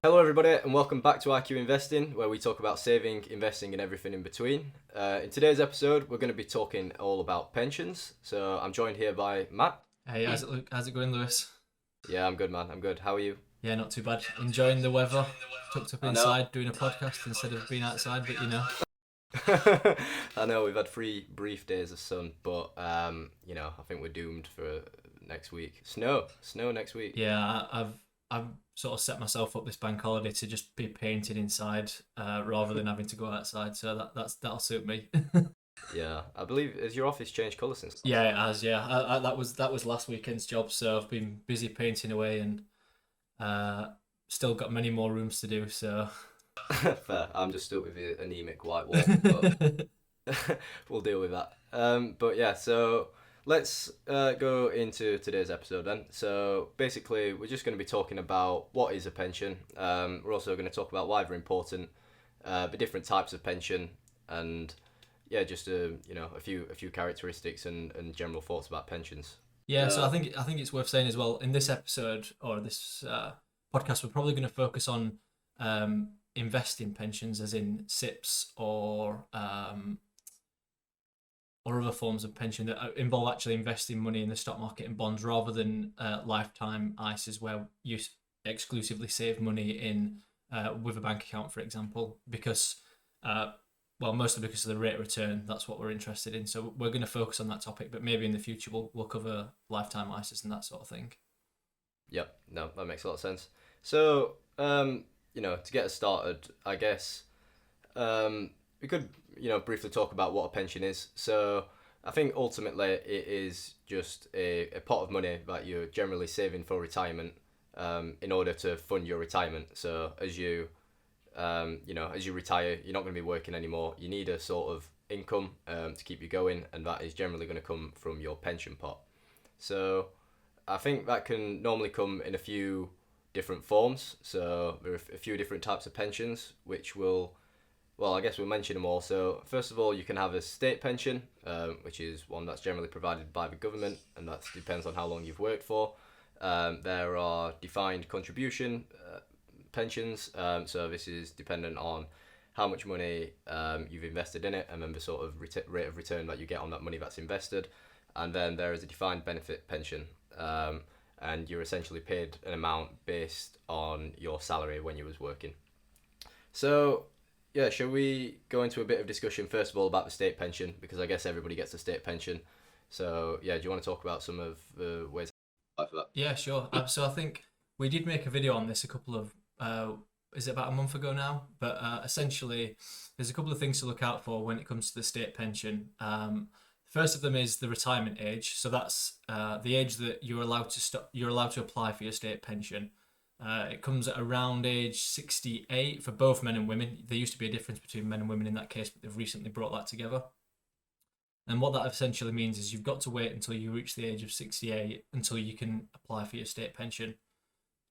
Hello, everybody, and welcome back to iQinvesting, where we talk about saving, investing, and everything in between. In today's episode, we're going to be talking all about pensions. So I'm joined here by Matt. Hey, how's it going, Lewis? Yeah, I'm good, man. I'm good. How are you? Yeah, not too bad. Enjoying the weather. Tucked up I know. inside doing a podcast instead of being outside, but I know we've had 3 brief days of sun, but I think we're doomed for next week. Snow next week. yeah, I've sort of set myself up this bank holiday to just be painted inside rather than having to go outside. So that'll suit me. Yeah, I believe has your office changed colour since? Yeah, it has. Yeah, that was last weekend's job. So I've been busy painting away and still got many more rooms to do. So Fair. I'm just stuck with the anemic white wall, but we'll deal with that. But yeah, so let's go into today's episode then. So basically, we're just going to be talking about what is a pension. We're also going to talk about why they're important, the different types of pension, and yeah, just a few characteristics and general thoughts about pensions. yeah, so I think it's worth saying as well in this episode or this podcast, we're probably going to focus on investing pensions, as in SIPs or other forms of pension that involve actually investing money in the stock market and bonds, rather than lifetime ISAs where you exclusively save money in with a bank account, for example, because mostly because of the rate of return. That's what we're interested in. So we're going to focus on that topic, but maybe in the future we'll cover lifetime ISAs and that sort of thing. Yep, no, that makes a lot of sense. So, to get us started, I guess we could, briefly talk about what a pension is. So, I think ultimately it is just a pot of money that you're generally saving for retirement in order to fund your retirement. So, as you retire, you're not going to be working anymore. You need a sort of income to keep you going, and that is generally going to come from your pension pot. So, I think that can normally come in a few different forms. So there are a few different types of pensions, which I guess we'll mention them all. So first of all, you can have a state pension, which is one that's generally provided by the government, and that depends on how long you've worked for. There are defined contribution pensions. So this is dependent on how much money you've invested in it, and then the sort of rate of return that you get on that money that's invested. And then there is a defined benefit pension. And you're essentially paid an amount based on your salary when you was working. So, yeah, shall we go into a bit of discussion first of all about the state pension, because I guess everybody gets a state pension. So, yeah, do you want to talk about some of the ways for that? Yeah, sure. So I think we did make a video on this a couple of is it about a month ago now? But essentially, there's a couple of things to look out for when it comes to the state pension. First of them is the retirement age. So that's the age that you're allowed to apply for your state pension. It comes at around age 68 for both men and women. There used to be a difference between men and women in that case, but they've recently brought that together. And what that essentially means is you've got to wait until you reach the age of 68 until you can apply for your state pension.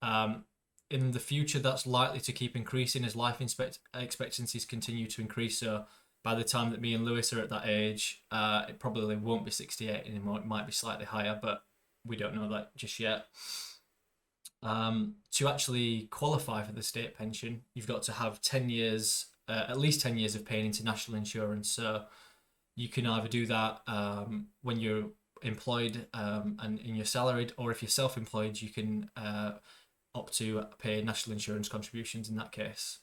In the future, that's likely to keep increasing as life expectancies continue to increase. So by the time that me and Lewis are at that age, it probably won't be 68 anymore. It might be slightly higher, but we don't know that just yet. To actually qualify for the state pension, you've got to have 10 years, at least 10 years of paying into national insurance. So you can either do that when you're employed and you're salaried, or if you're self-employed, you can opt to pay national insurance contributions in that case.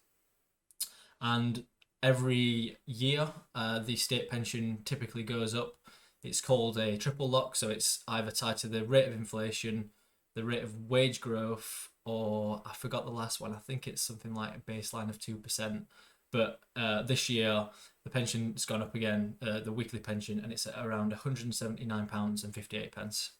And every year, the state pension typically goes up. It's called a triple lock, so it's either tied to the rate of inflation, the rate of wage growth, or I forgot the last one. I think it's something like a baseline of 2%. But this year, the pension's gone up again, the weekly pension, and it's at around £179.58.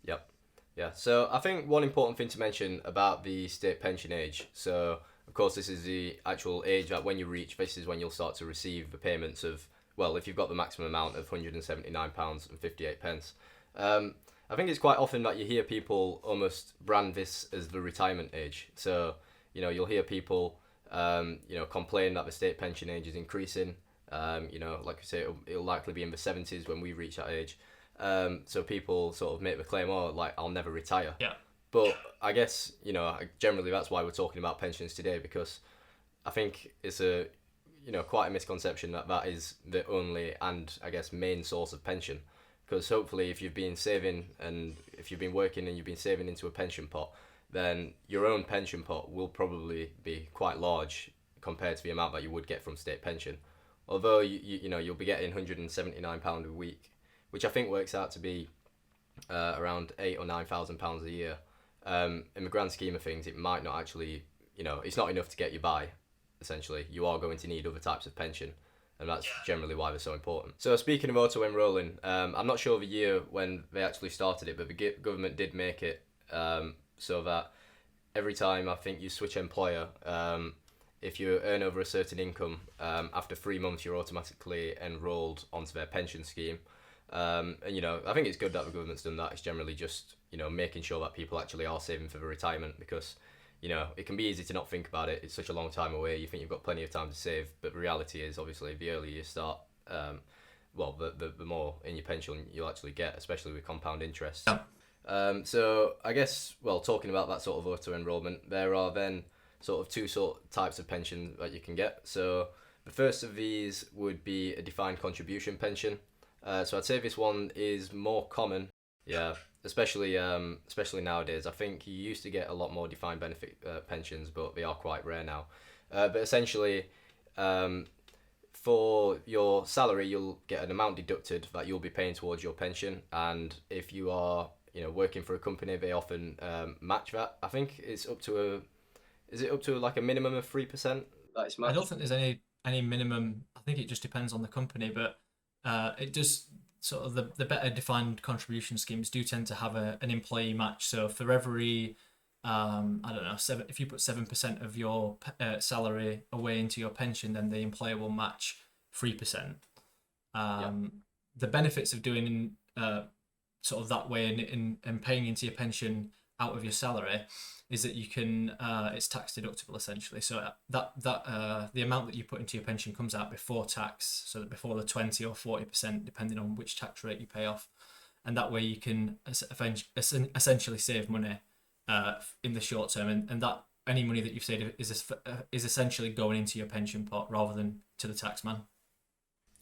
Yep. Yeah. So I think one important thing to mention about the state pension age. So of course, this is the actual age that when you reach, this is when you'll start to receive the payments of, well, if you've got the maximum amount of £179.58. I think it's quite often that you hear people almost brand this as the retirement age. So, you'll hear people, complain that the state pension age is increasing. Like I say, it'll likely be in the 70s when we reach that age. So people sort of make the claim, oh, like, I'll never retire. Yeah. But I guess, generally that's why we're talking about pensions today, because I think it's quite a misconception that that is the only and I guess main source of pension. Because hopefully, if you've been saving and if you've been working and you've been saving into a pension pot, then your own pension pot will probably be quite large compared to the amount that you would get from state pension. Although you'll be getting £179 a week, which I think works out to be around £8,000 or £9,000 a year. In the grand scheme of things, it might not actually, it's not enough to get you by. Essentially, you are going to need other types of pension, and that's generally why they're so important. So speaking of auto-enrolling, I'm not sure of the year when they actually started it, but the government did make it so that every time I think you switch employer, if you earn over a certain income, after 3 months you're automatically enrolled onto their pension scheme. And I think it's good that the government's done that. It's generally just making sure that people actually are saving for their retirement, because it can be easy to not think about it. It's such a long time away. You think you've got plenty of time to save, but the reality is, obviously, the earlier you start, the more in your pension you'll actually get, especially with compound interest. Yeah. So I guess, talking about that sort of auto-enrollment, there are then sort of two types of pension that you can get. So the first of these would be a defined contribution pension. So I'd say this one is more common. Yeah. Especially nowadays. I think you used to get a lot more defined benefit pensions, but they are quite rare now. But essentially, for your salary, you'll get an amount deducted that you'll be paying towards your pension. And if you are, working for a company, they often match that. I think it's up to like a minimum of 3% that is matched? I don't think there's any minimum. I think it just depends on the company, but it just sort of the better defined contribution schemes do tend to have an employee match. So for every I don't know, if you put 7% of your salary away into your pension, then the employer will match 3%. The benefits of doing sort of that way and paying into your pension out of your salary is that you can it's tax deductible essentially. So that the amount that you put into your pension comes out before tax, so that before the 20 or 40% depending on which tax rate you pay off, and that way you can essentially save money in the short term, and that any money that you've saved is essentially going into your pension pot rather than to the tax man.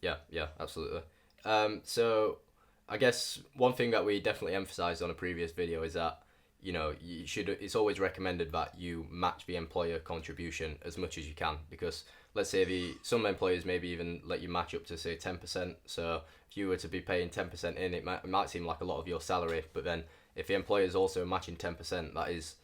Yeah, absolutely. So I guess one thing that we definitely emphasized on a previous video is that it's always recommended that you match the employer contribution as much as you can, because let's say some employers maybe even let you match up to say 10%. So if you were to be paying 10% in, it might seem like a lot of your salary, but then if the employer is also matching 10%, that is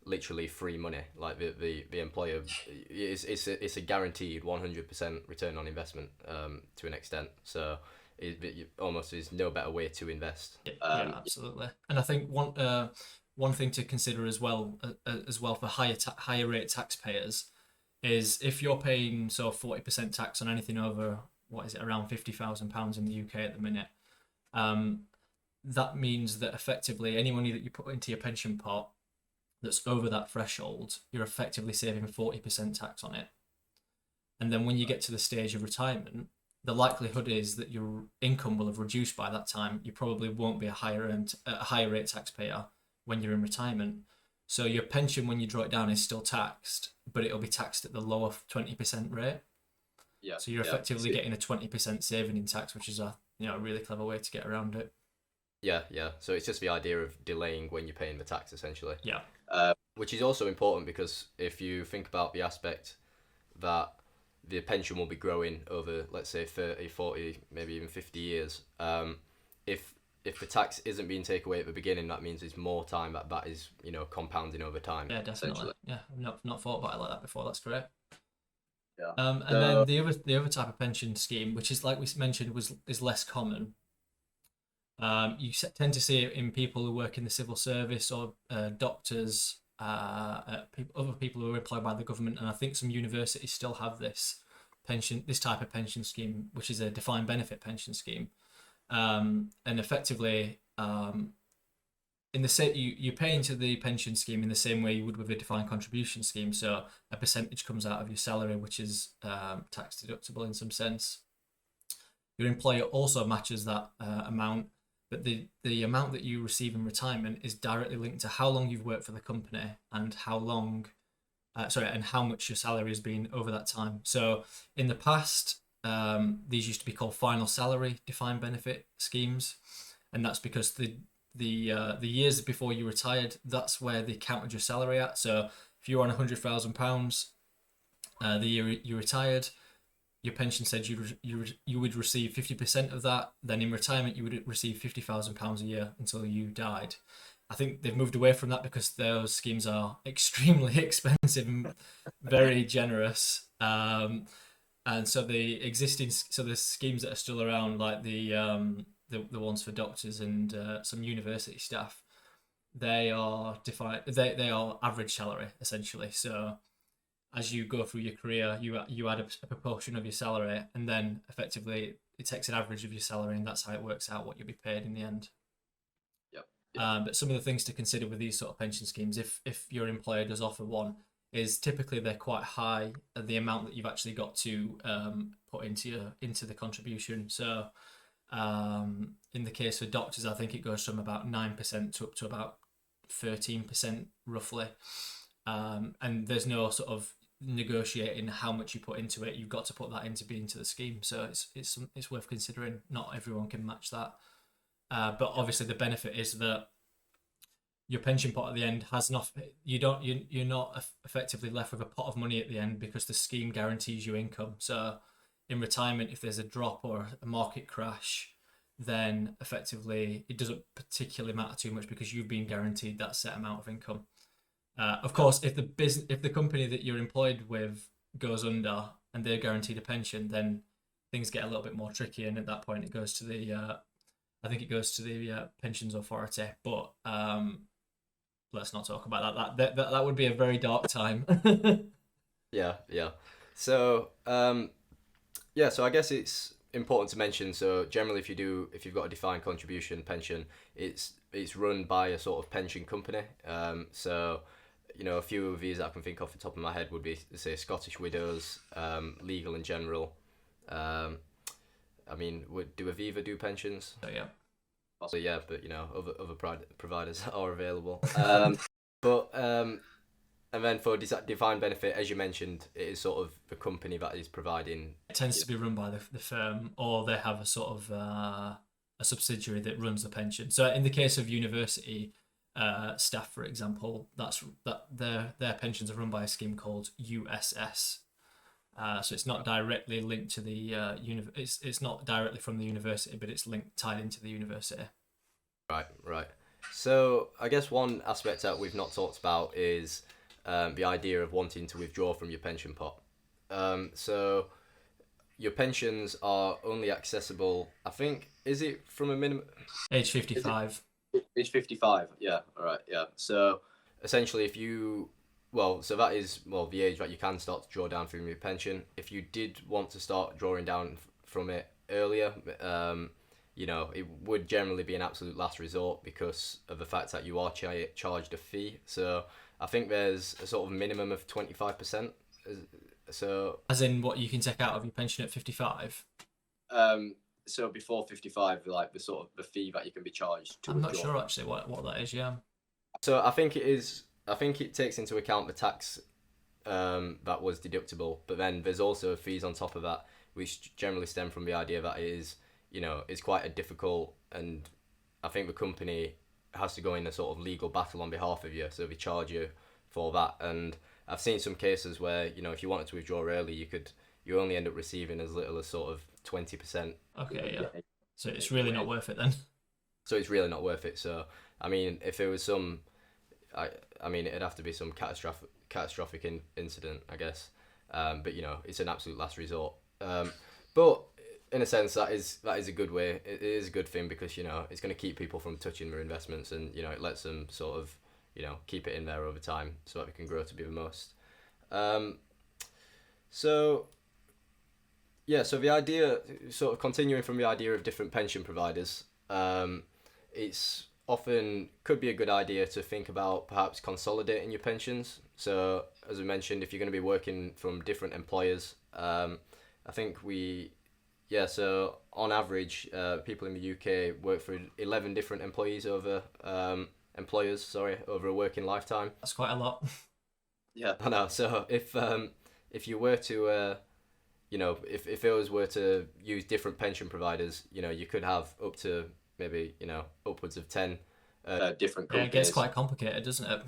literally free money. Like the employer, it's a guaranteed 100% return on investment to an extent. So it almost is no better way to invest. Yeah, absolutely. And I think one thing to consider as well for higher rate taxpayers is if you're paying 40% tax on anything over, what is it, around £50,000 in the UK at the minute, that means that effectively any money that you put into your pension pot that's over that threshold, you're effectively saving 40% tax on it. And then when you get to the stage of retirement, the likelihood is that your income will have reduced by that time. You probably won't be a higher rate taxpayer when you're in retirement. So your pension, when you draw it down, is still taxed, but it'll be taxed at the lower 20% rate. Yeah. So you're effectively getting a 20% saving in tax, which is a really clever way to get around it. Yeah. So it's just the idea of delaying when you're paying the tax, essentially. Yeah. Which is also important, because if you think about the aspect that the pension will be growing over, let's say, 30, 40, maybe even 50 years, if the tax isn't being taken away at the beginning, that means it's more time that is compounding over time. Yeah, definitely. Yeah, I've not thought about it like that before. That's great. Yeah. And then the other type of pension scheme, which is, like we mentioned, is less common. You tend to see it in people who work in the civil service or doctors, other people who are employed by the government, and I think some universities still have this type of pension scheme, which is a defined benefit pension scheme. And effectively, you pay into the pension scheme in the same way you would with a defined contribution scheme. So a percentage comes out of your salary, which is tax deductible in some sense. Your employer also matches that amount, but the amount that you receive in retirement is directly linked to how long you've worked for the company and how long, and how much your salary has been over that time. So in the past, these used to be called final salary defined benefit schemes, and that's because the years before you retired, that's where they counted your salary at. So if you were on £100,000 the year you retired, your pension said you would receive 50% of that. Then in retirement, you would receive £50,000 a year until you died. I think they've moved away from that because those schemes are extremely expensive and very generous. And so the schemes that are still around, like the ones for doctors and some university staff, they are defined. They are average salary essentially. So as you go through your career, you add a proportion of your salary, and then effectively it takes an average of your salary, and that's how it works out what you'll be paid in the end. Yep. But some of the things to consider with these sort of pension schemes, if your employer does offer one, is typically they're quite high the amount that you've actually got to put into the contribution. So in the case of doctors, I think it goes from about 9% to up to about 13% roughly. And there's no sort of negotiating how much you put into it. You've got to put that into the scheme. So it's worth considering. Not everyone can match that. But obviously the benefit is that your pension pot at the end has not. You're not effectively left with a pot of money at the end because the scheme guarantees you income. So in retirement, if there's a drop or a market crash, then effectively it doesn't particularly matter too much because you've been guaranteed that set amount of income. Of course, if the company that you're employed with goes under and they're guaranteed a pension, then things get a little bit more tricky, and at that point it goes to the pensions authority. But let's not talk about that. That would be a very dark time. Yeah. So so I guess it's important to mention. So generally, if you've got a defined contribution pension, it's run by a sort of pension company. So a few of these that I can think off the top of my head would be, say, Scottish Widows, Legal and General. Do Aviva do pensions? So yeah. Possibly, yeah, but other providers are available. And then for defined benefit, as you mentioned, it is sort of the company that is providing. It tends to be run by the firm, or they have a sort of a subsidiary that runs the pension. So in the case of university staff, for example, their pensions are run by a scheme called USS. So it's not directly linked to the it's not directly from the university, but it's tied into the university. Right. So I guess one aspect that we've not talked about is the idea of wanting to withdraw from your pension pot. So your pensions are only accessible, I think, is it from a minimum age 55? Age 55, yeah, all right, yeah. So essentially, so that is the age that you can start to draw down from your pension. If you did want to start drawing down from it earlier, it would generally be an absolute last resort because of the fact that you are charged a fee. So I think there's a sort of minimum of 25%. So as in what you can take out of your pension at 55? So before 55, like the fee that you can be charged to I'm withdraw. not sure actually what that is, yeah. So I think it takes into account the tax that was deductible, but then there's also fees on top of that, which generally stem from the idea that it is, it's quite a difficult, and I think the company has to go in a sort of legal battle on behalf of you, so they charge you for that. And I've seen some cases where, if you wanted to withdraw early, you only end up receiving as little as sort of 20%. Okay, yeah. So it's really not worth it then. So it's really not worth it. So I mean, if there was some, it'd have to be some catastrophic incident, I guess. But it's an absolute last resort. But in a sense, that is a good way. It is a good thing because it's going to keep people from touching their investments, and it lets them sort of keep it in there over time so that we can grow to be the most. So the idea, sort of continuing from the idea of different pension providers, it's often could be a good idea to think about perhaps consolidating your pensions. So as we mentioned, if you're going to be working from different employers, I think yeah, so on average, people in the UK work for 11 different employers, sorry, over a working lifetime. That's quite a lot. Yeah, I know. So if you were to if those were to use different pension providers, you could have up to maybe upwards of 10 different Yeah, it gets companies. quite complicated, doesn't it?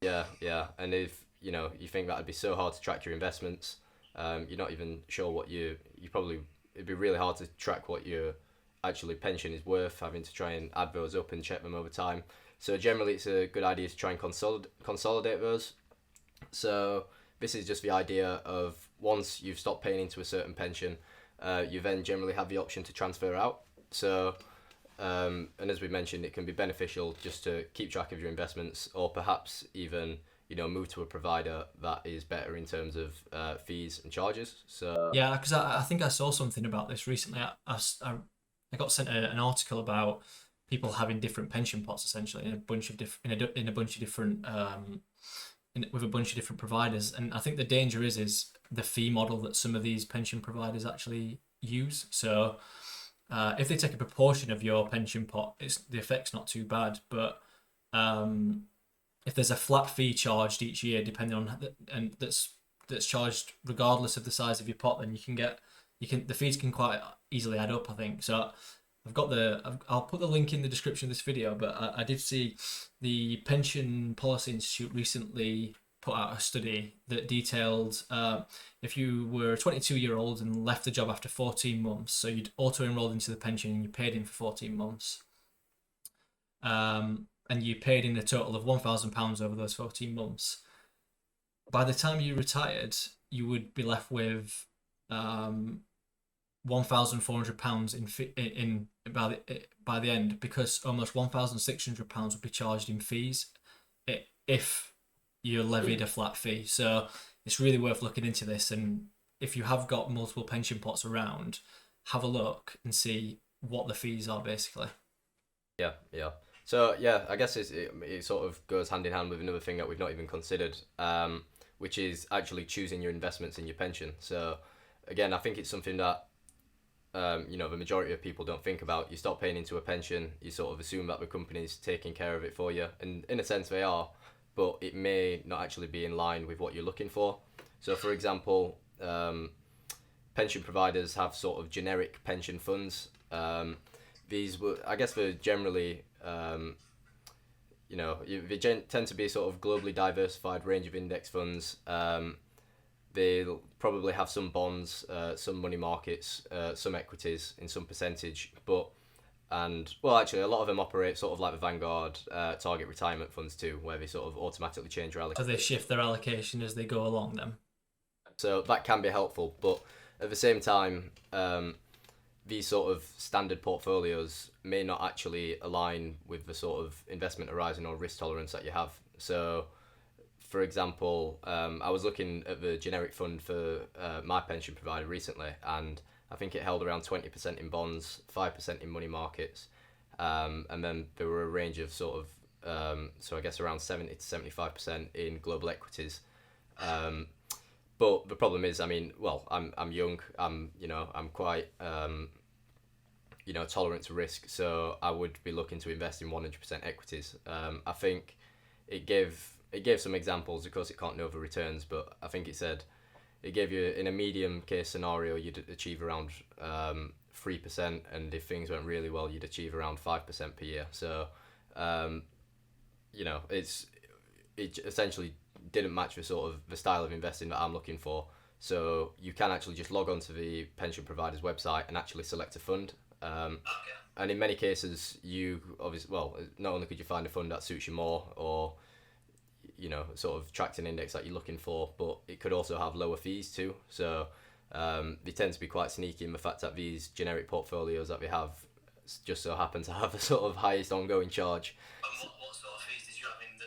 Yeah, yeah, and if you think that'd be so hard to track your investments, you're not even sure what you probably it'd be really hard to track what your actually pension is worth, having to try and add those up and check them over time. So generally, it's a good idea to try and consolidate those. So this is just the idea of once you've stopped paying into a certain pension, you then generally have the option to transfer out. So, and as we mentioned, it can be beneficial just to keep track of your investments, or perhaps even move to a provider that is better in terms of fees and charges. So Yeah, because I think I saw something about this recently. I got sent an article about people having different pension pots essentially in a bunch of in a bunch of different with a bunch of different providers, and I think the danger is the fee model that some of these pension providers actually use. So if they take a proportion of your pension pot, the effect's not too bad, but if there's a flat fee charged each year, depending on and that's charged regardless of the size of your pot, then the fees can quite easily add up, I think. So I'll put the link in the description of this video, but I did see the Pension Policy Institute recently put out a study that detailed if you were a 22-year-old and left the job after 14 months, so you'd auto-enrolled into the pension and you paid in for 14 months, and you paid in a total of £1,000 over those 14 months. By the time you retired, you would be left with £1,400 in by the end, because almost £1,600 would be charged in fees if you levied a flat fee. So it's really worth looking into this, and if you have got multiple pension pots around, have a look and see what the fees are basically. yeah, yeah. So yeah, I guess it sort of goes hand in hand with another thing that we've not even considered, which is actually choosing your investments in your pension. So again, I think it's something that the majority of people don't think about. You stop paying into a pension, you sort of assume that the company's taking care of it for you, and in a sense they are, but it may not actually be in line with what you're looking for. So for example, pension providers have sort of generic pension funds. These were, I guess, they're generally they tend to be sort of globally diversified range of index funds. They'll probably have some bonds, some money markets, some equities in some percentage, actually a lot of them operate sort of like the Vanguard target retirement funds too, where they sort of automatically change their allocation. So they shift their allocation as they go along then. So that can be helpful, but at the same time, these sort of standard portfolios may not actually align with the sort of investment horizon or risk tolerance that you have. So for example, I was looking at the generic fund for my pension provider recently, and I think it held around 20% in bonds, 5% in money markets, and then there were a range of sort of, so I guess around 70 to 75% in global equities. But the problem is, I mean, well, I'm young, I'm quite tolerant to risk, so I would be looking to invest in 100% equities. I think it gave some examples. Of course, it can't know the returns, but I think it gave you, in a medium case scenario, you'd achieve around 3%, and if things went really well, you'd achieve around 5% per year. So, it essentially didn't match the style of investing that I'm looking for. So you can actually just log onto the pension provider's website and actually select a fund. And in many cases, not only could you find a fund that suits you more, or sort of tracked an index that you're looking for, but it could also have lower fees too. So they tend to be quite sneaky in the fact that these generic portfolios that we have just so happen to have the sort of highest ongoing charge. And what sort of fees did you have in the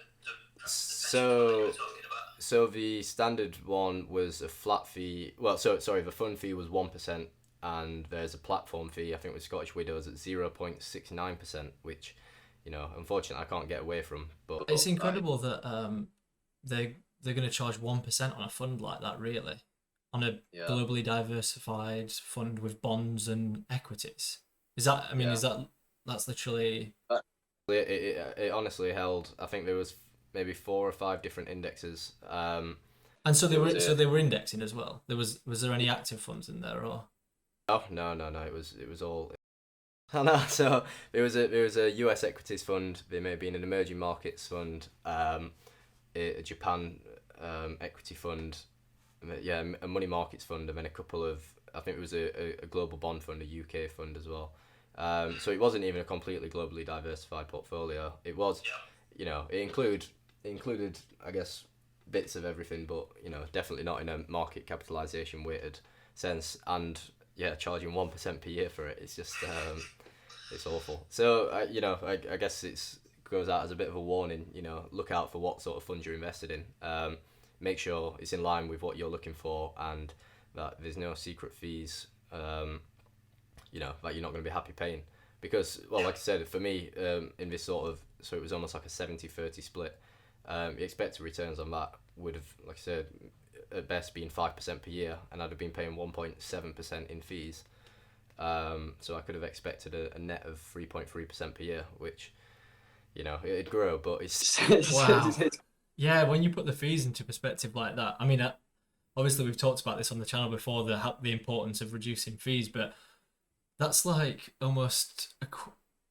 So the standard one was a flat fee. Well, the fund fee was 1%, and there's a platform fee, I think with Scottish Widows, at 0.69%, which, unfortunately I can't get away from. But it's incredible that they're going to charge 1% on a fund like that, really. on a Yeah. globally diversified fund with bonds and equities. Is that? I mean, Yeah. is that's literally? It honestly held. I think there was maybe 4 or 5 different indexes. And so It was they were indexing as well. Was there any active funds in there or? Oh no. It was all. I know. So there was a US equities fund. There may have been an emerging markets fund, a Japan equity fund, yeah, a money markets fund, and then a couple of, I think it was a global bond fund, a UK fund as well. So it wasn't even a completely globally diversified portfolio. It was, it included, I guess, bits of everything, but definitely not in a market capitalization weighted sense. And yeah, charging 1% per year for it, it's just it's awful. So I guess it's goes out as a bit of a warning. Look out for what sort of funds you're invested in. Make sure it's in line with what you're looking for, and that there's no secret fees. That you're not going to be happy paying. Because, well, like I said, for me, in this sort of, so it was almost like a 70-30 split. The expected returns on that would have, like I said, at best been 5% per year, and I'd have been paying 1.7% in fees. So I could have expected a net of 3.3% per year, which, it'd grow, but it's Wow. Yeah, when you put the fees into perspective like that, I mean, obviously we've talked about this on the channel before, the importance of reducing fees, but that's like almost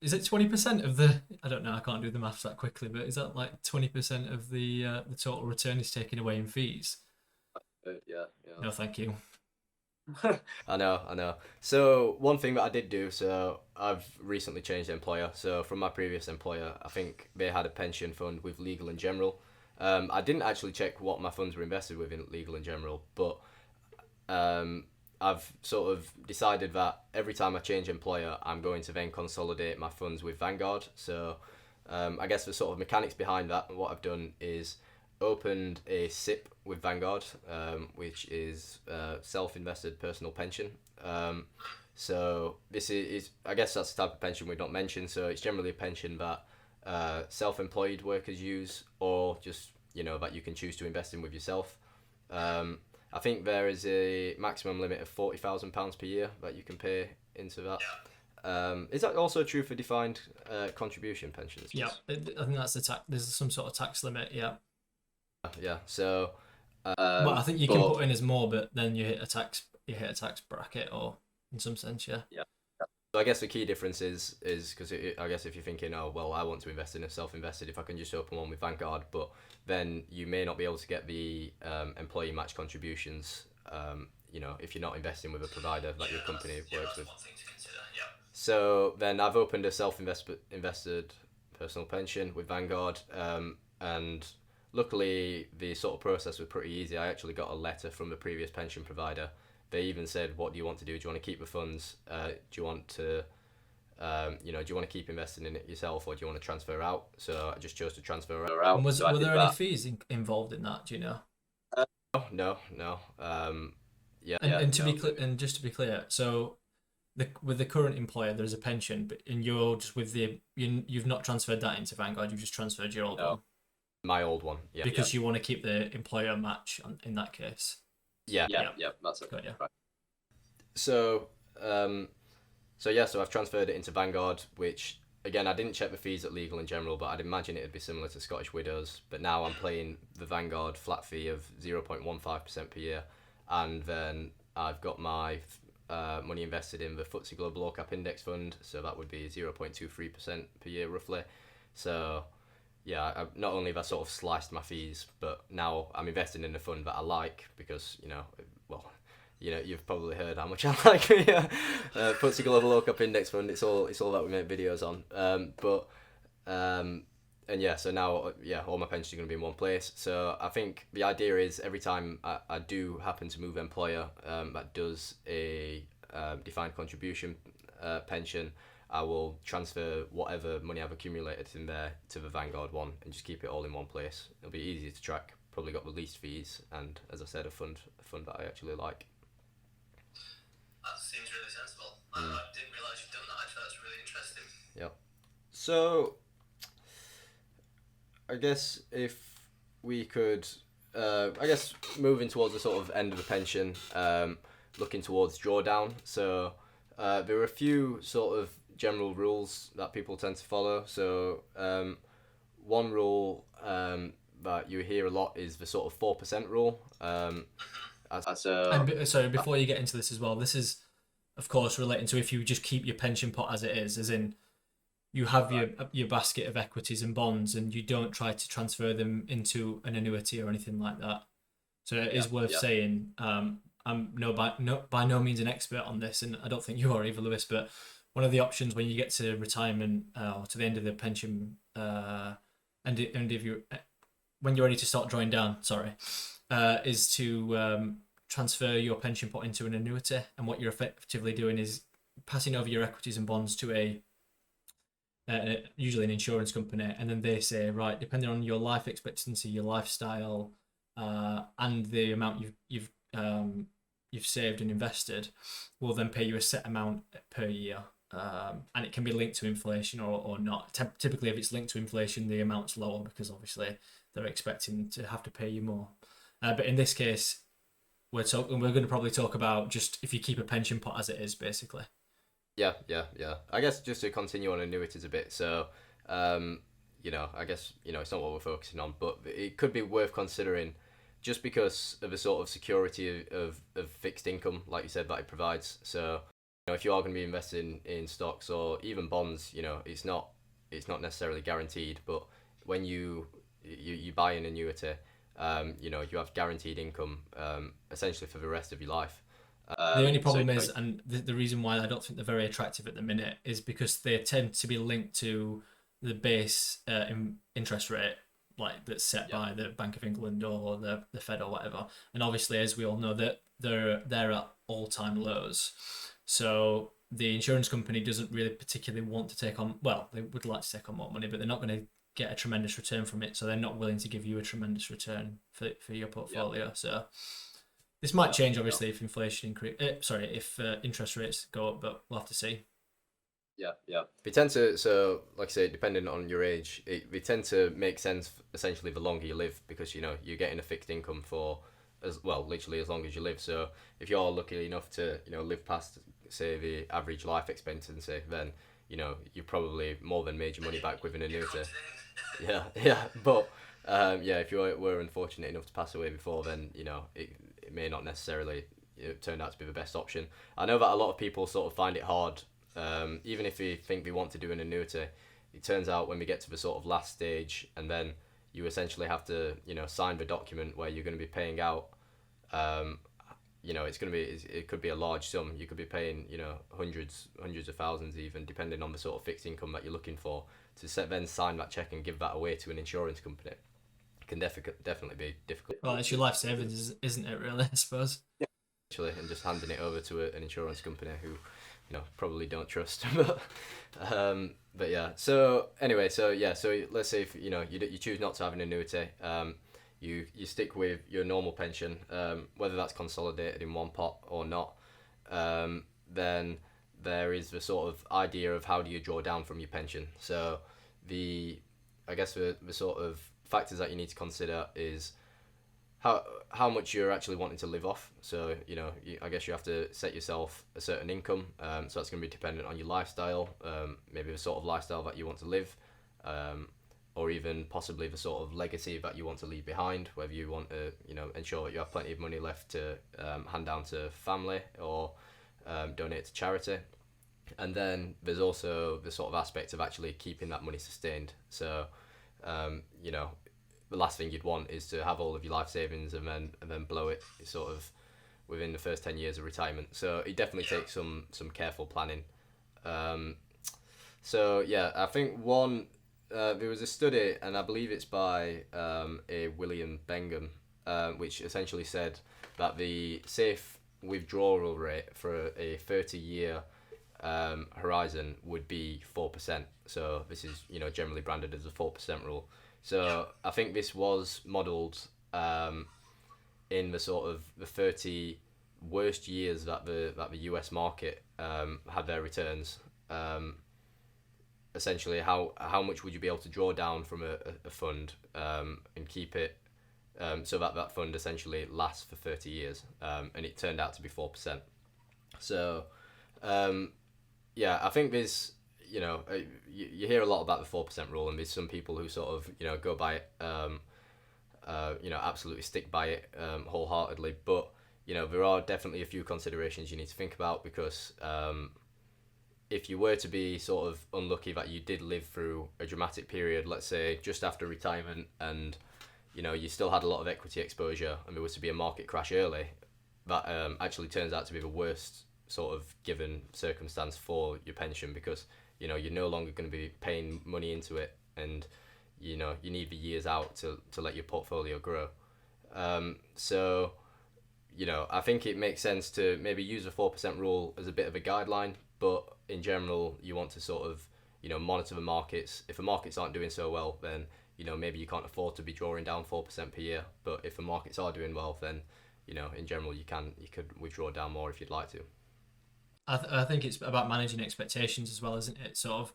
is it 20% of the? I don't know, I can't do the maths that quickly, but is that like 20% of the total return is taken away in fees? Yeah. No, thank you. I know. So one thing that I did do, so I've recently changed employer. So from my previous employer, I think they had a pension fund with Legal and General. I didn't actually check what my funds were invested with in Legal and General, but I've sort of decided that every time I change employer, I'm going to then consolidate my funds with Vanguard. So I guess the sort of mechanics behind that, what I've done is opened a SIP with Vanguard, which is self-invested personal pension. So this is, I guess that's the type of pension we've not mentioned. So it's generally a pension that self-employed workers use, or just, that you can choose to invest in with yourself. I think there is a maximum limit of £40,000 per year that you can pay into that. Is that also true for defined contribution pensions? Yeah, I think that's the tax. There's some sort of tax limit. Yeah. Yeah. So. But I think you can put in as more, but then you hit a tax bracket, or in some sense, yeah. Yeah. So I guess the key difference is because I guess if you're thinking, oh well, I want to invest in a self-invested, if I can just open one with Vanguard, but then you may not be able to get the employee match contributions. If you're not investing with a provider that your company works with. So then I've opened a self-invested personal pension with Vanguard, and luckily the sort of process was pretty easy. I actually got a letter from the previous pension provider. They even said, what do you want to do? Do you want to keep the funds? Do you want to, do you want to keep investing in it yourself, or do you want to transfer out? So I just chose to transfer out. And were there any fees involved in that? Do you know? No. Yeah. And to be clear, and just to be clear, so with the current employer, there's a pension, but you're just with you've not transferred that into Vanguard. You've just transferred your old one. My old one, yeah. Because you want to keep the employer match in that case. Yeah, that's it. Got you. Right. So I've transferred it into Vanguard, which again I didn't check the fees at Legal and General, but I'd imagine it'd be similar to Scottish Widows. But now I'm paying the Vanguard flat fee of 0.15% per year, and then I've got my money invested in the FTSE Global All Cap Index Fund, so that would be 0.23% per year roughly. So yeah, not only have I sort of sliced my fees, but now I'm investing in a fund that I like because, you've probably heard how much I like the FTSE Global All Cap Index Fund. It's all that we make videos on. So now, all my pensions are going to be in one place. So I think the idea is every time I do happen to move employer that does a defined contribution pension, I will transfer whatever money I've accumulated in there to the Vanguard one and just keep it all in one place. It'll be easy to track, probably got the least fees, and as I said, a fund that I actually like. That seems really sensible. I didn't realise you'd done that, actually. That's really interesting. Yeah. So I guess if we could I guess moving towards the sort of end of the pension, looking towards drawdown. So there are a few sort of general rules that people tend to follow. So one rule that you hear a lot is the sort of 4% rule. Sorry, before you get into this as well, this is, of course, relating to if you just keep your pension pot as it is, as in you have your basket of equities and bonds, and you don't try to transfer them into an annuity or anything like that. So it is worth saying. I'm by no means an expert on this, and I don't think you are either, Lewis. But one of the options when you get to retirement or to the end of the pension, when you're ready to start drawing down, is to transfer your pension pot into an annuity. And what you're effectively doing is passing over your equities and bonds to usually an insurance company, and then they say, right, depending on your life expectancy, your lifestyle, and the amount you've saved and invested, we'll then pay you a set amount per year, and it can be linked to inflation or not. Typically, if it's linked to inflation, the amount's lower because obviously they're expecting to have to pay you more. But in this case, we're going to probably talk about just if you keep a pension pot as it is, basically. Yeah. I guess just to continue on annuities a bit. So, I guess, it's not what we're focusing on, but it could be worth considering just because of the sort of security of fixed income, like you said, that it provides. So, if you are going to be investing in stocks or even bonds, it's not necessarily guaranteed, but when you buy an annuity, you have guaranteed income, essentially for the rest of your life. The only problem is, and the reason why I don't think they're very attractive at the minute is because they tend to be linked to the base interest rate, like that's set by the Bank of England or the Fed or whatever. And obviously, as we all know, that they're at all-time lows. So the insurance company doesn't really particularly want to take on. Well, they would like to take on more money, but they're not going to get a tremendous return from it. So they're not willing to give you a tremendous return for your portfolio. Yep. So. This might change, obviously, if inflation if interest rates go up, but we'll have to see. Yeah. They tend to, so like I say, depending on your age, they tend to make sense essentially the longer you live because you're getting a fixed income for literally as long as you live. So if you're lucky enough to live past, say, the average life expectancy, then you probably more than made your money back with an annuity. Yeah, but if you were unfortunate enough to pass away before, then it may not necessarily turn out to be the best option. I know that a lot of people sort of find it hard, even if they think they want to do an annuity. It turns out when we get to the sort of last stage, and then you essentially have to sign the document where you're going to be paying out. It could be a large sum. You could be paying hundreds of thousands even, depending on the sort of fixed income that you're looking for, to then sign that check and give that away to an insurance company. Can definitely be difficult. Well, it's your life savings, isn't it? Really, I suppose. Yeah. Actually, and just handing it over to an insurance company who, probably don't trust. But yeah. So anyway, so let's say if you choose not to have an annuity, you stick with your normal pension, whether that's consolidated in one pot or not. Then there is the sort of idea of how do you draw down from your pension. So the sort of factors that you need to consider is how much you're actually wanting to live off. So I guess you have to set yourself a certain income. So that's going to be dependent on your lifestyle, maybe the sort of lifestyle that you want to live, or even possibly the sort of legacy that you want to leave behind. Whether you want to ensure that you have plenty of money left to hand down to family or donate to charity. And then there's also the sort of aspect of actually keeping that money sustained. So the last thing you'd want is to have all of your life savings and then blow it sort of within the first 10 years of retirement. So it definitely takes some careful planning. I think there was a study, and I believe it's by a William Bengham, which essentially said that the safe withdrawal rate for a 30-year horizon would be 4%. So this is generally branded as a 4% rule. So I think this was modelled in the sort of the 30 worst years that the US market had their returns. Essentially, how much would you be able to draw down from a fund and keep it so that fund essentially lasts for 30 years, and it turned out to be 4%. So, yeah, I think there's, you hear a lot about the 4% rule, and there's some people who sort of, go by it, absolutely stick by it wholeheartedly. But, there are definitely a few considerations you need to think about, because if you were to be sort of unlucky that you did live through a dramatic period, let's say just after retirement, and you still had a lot of equity exposure, and there was to be a market crash early, that actually turns out to be the worst sort of given circumstance for your pension, because you're no longer going to be paying money into it, and you need the years out to let your portfolio grow. So I think it makes sense to maybe use a 4% rule as a bit of a guideline, but in general, you want to sort of, monitor the markets. If the markets aren't doing so well, then, maybe you can't afford to be drawing down 4% per year. But if the markets are doing well, then, in general, you could withdraw down more if you'd like to. I think it's about managing expectations as well, isn't it? Sort of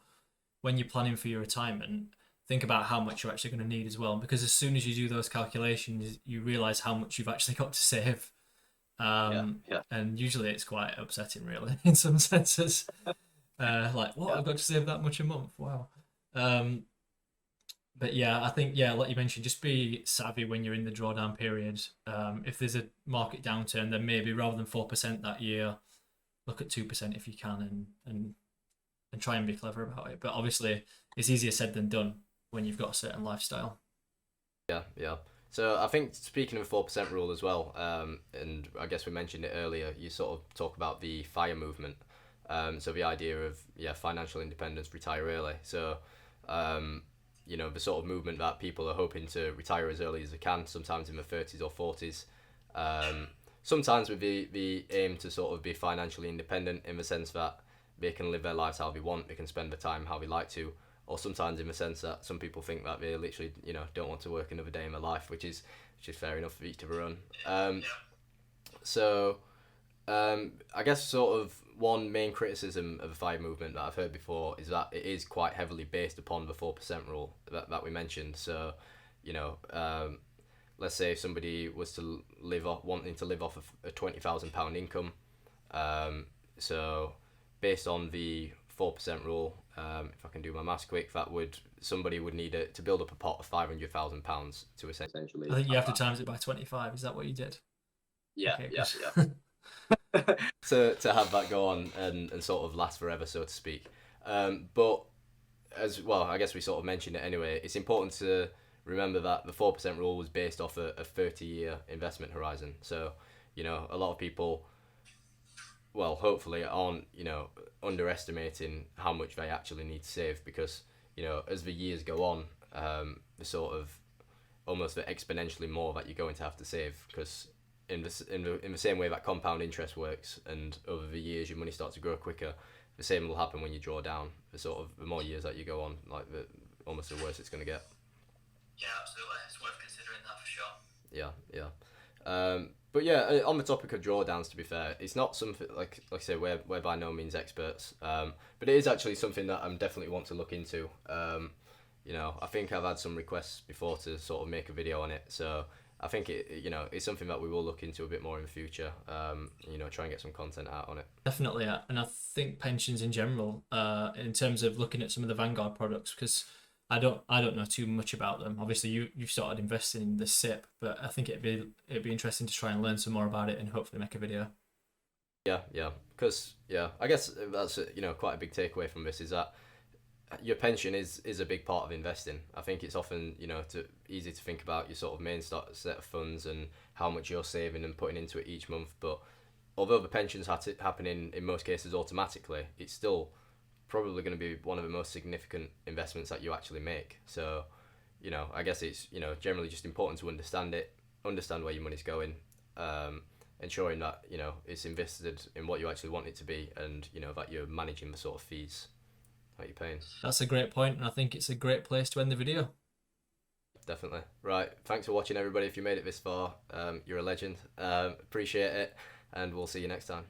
when you're planning for your retirement, think about how much you're actually going to need as well. Because as soon as you do those calculations, you realise how much you've actually got to save. And usually it's quite upsetting, really, in some senses. Like, what? I've got to save that much a month? Wow. But yeah, I think, like you mentioned, just be savvy when you're in the drawdown period. If there's a market downturn, then maybe rather than 4% that year, look at 2% if you can, and try and be clever about it. But obviously, it's easier said than done when you've got a certain lifestyle. Yeah. So I think, speaking of the 4% rule as well, and I guess we mentioned it earlier, you sort of talk about the FIRE movement. So the idea of financial independence, retire early. So the sort of movement that people are hoping to retire as early as they can, sometimes in their 30s or 40s. Sometimes with the aim to sort of be financially independent, in the sense that they can live their lives how they want, they can spend the time how they like to. Or sometimes in the sense that some people think that they literally, don't want to work another day in their life, which is fair enough for each to their own. So I guess sort of one main criticism of the FIRE movement that I've heard before is that it is quite heavily based upon the 4% rule that we mentioned. So, let's say if somebody was to wanting to live off of a £20,000 income. So based on the 4% rule, if I can do my maths quick, somebody would need to build up a pot of £500,000 to essentially. I think you have to times it by 25. Is that what you did? Yeah, Okay, yeah. to have that go on and sort of last forever, so to speak. But as well, I guess we sort of mentioned it anyway, it's important to remember that the 4% rule was based off a 30-year investment horizon. So, a lot of people, well, hopefully aren't, underestimating how much they actually need to save, because, as the years go on, the sort of almost the exponentially more that you're going to have to save, because in the same way that compound interest works, and over the years your money starts to grow quicker, the same will happen when you draw down. The more years that you go on, like almost the worse it's going to get. Yeah, absolutely. It's worth considering that for sure. Yeah. But yeah, on the topic of drawdowns, to be fair, it's not something like I say, we're by no means experts. But it is actually something that I definitely want to look into. I think I've had some requests before to sort of make a video on it. So I think it's something that we will look into a bit more in the future. Try and get some content out on it. Definitely, yeah. And I think pensions in general, in terms of looking at some of the Vanguard products, because I don't know too much about them. Obviously, you've started investing in the SIP, but I think it'd be interesting to try and learn some more about it and hopefully make a video. Yeah. Because I guess that's quite a big takeaway from this, is that your pension is a big part of investing. I think it's often easy to think about your sort of main set of funds and how much you're saving and putting into it each month. But although the pensions happening in most cases automatically, it's still probably going to be one of the most significant investments that you actually make. So, I guess it's generally just important to understand where your money's going, ensuring that it's invested in what you actually want it to be, and that you're managing the sort of fees that you're paying. That's a great point, and I think it's a great place to end the video. Definitely. Right, thanks for watching, everybody. If you made it this far, you're a legend. Appreciate it, and we'll see you next time.